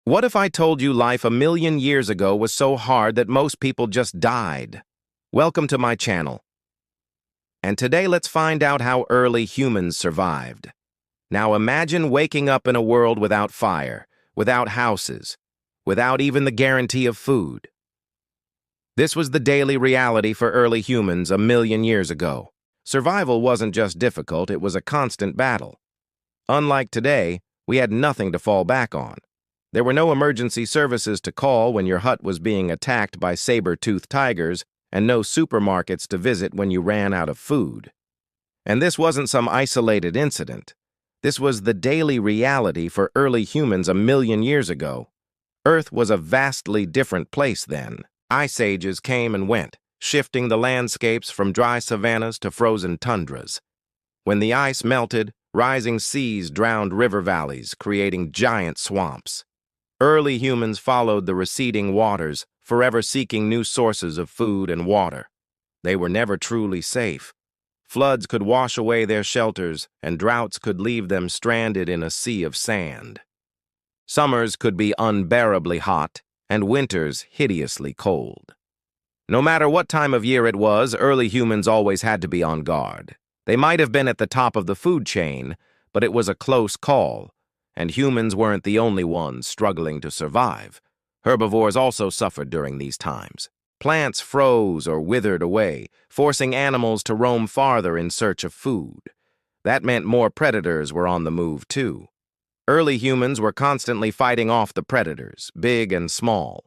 What if I told you life a million years ago was so hard that most people just died? Welcome to my channel. And today let's find out how early humans survived. Now imagine waking up in a world without fire, without houses, without even the guarantee of food. This was the daily reality for early humans a million years ago. Survival wasn't just difficult, it was a constant battle. Unlike today, we had nothing to fall back on. There were no emergency services to call when your hut was being attacked by saber-toothed tigers, and no supermarkets to visit when you ran out of food. And this wasn't some isolated incident. This was the daily reality for early humans a million years ago. Earth was a vastly different place then. Ice ages came and went, shifting the landscapes from dry savannas to frozen tundras. When the ice melted, rising seas drowned river valleys, creating giant swamps. Early humans followed the receding waters, forever seeking new sources of food and water. They were never truly safe. Floods could wash away their shelters, and droughts could leave them stranded in a sea of sand. Summers could be unbearably hot, and winters hideously cold. No matter what time of year it was, early humans always had to be on guard. They might have been at the top of the food chain, but it was a close call. And humans weren't the only ones struggling to survive. Herbivores also suffered during these times. Plants froze or withered away, forcing animals to roam farther in search of food. That meant more predators were on the move too. Early humans were constantly fighting off the predators, big and small.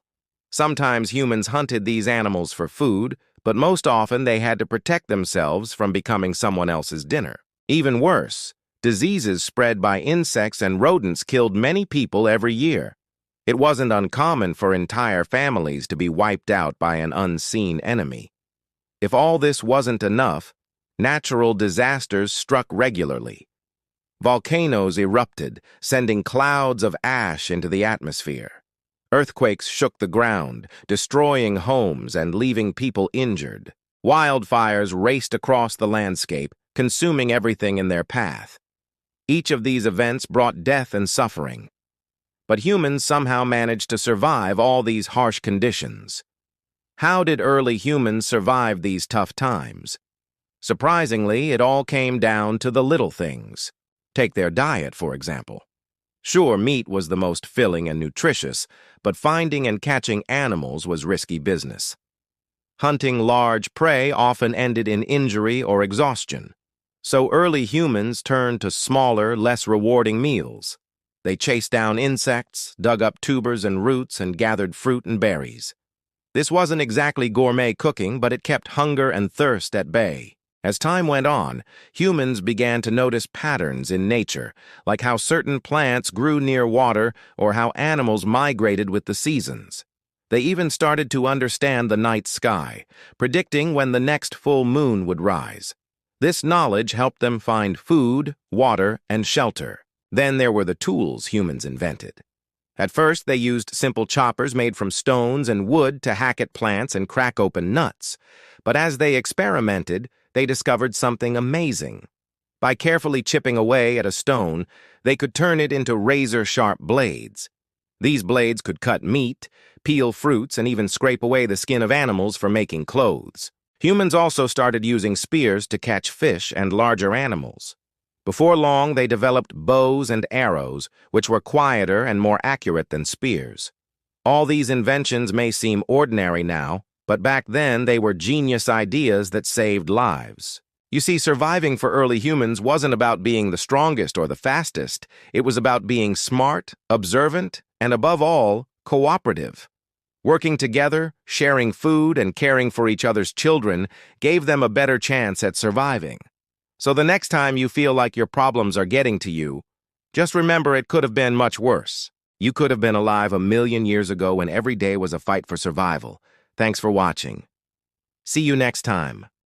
Sometimes humans hunted these animals for food, but most often they had to protect themselves from becoming someone else's dinner. Even worse, diseases spread by insects and rodents killed many people every year. It wasn't uncommon for entire families to be wiped out by an unseen enemy. If all this wasn't enough, natural disasters struck regularly. Volcanoes erupted, sending clouds of ash into the atmosphere. Earthquakes shook the ground, destroying homes and leaving people injured. Wildfires raced across the landscape, consuming everything in their path. Each of these events brought death and suffering. But humans somehow managed to survive all these harsh conditions. How did early humans survive these tough times? Surprisingly, it all came down to the little things. Take their diet, for example. Sure, meat was the most filling and nutritious, but finding and catching animals was risky business. Hunting large prey often ended in injury or exhaustion. So early humans turned to smaller, less rewarding meals. They chased down insects, dug up tubers and roots, and gathered fruit and berries. This wasn't exactly gourmet cooking, but it kept hunger and thirst at bay. As time went on, humans began to notice patterns in nature, like how certain plants grew near water or how animals migrated with the seasons. They even started to understand the night sky, predicting when the next full moon would rise. This knowledge helped them find food, water, and shelter. Then there were the tools humans invented. At first, they used simple choppers made from stones and wood to hack at plants and crack open nuts. But as they experimented, they discovered something amazing. By carefully chipping away at a stone, they could turn it into razor-sharp blades. These blades could cut meat, peel fruits, and even scrape away the skin of animals for making clothes. Humans also started using spears to catch fish and larger animals. Before long, they developed bows and arrows, which were quieter and more accurate than spears. All these inventions may seem ordinary now, but back then they were genius ideas that saved lives. You see, surviving for early humans wasn't about being the strongest or the fastest. It was about being smart, observant, and above all, cooperative. Working together, sharing food, and caring for each other's children gave them a better chance at surviving. So the next time you feel like your problems are getting to you, just remember it could have been much worse. You could have been alive a million years ago when every day was a fight for survival. Thanks for watching. See you next time.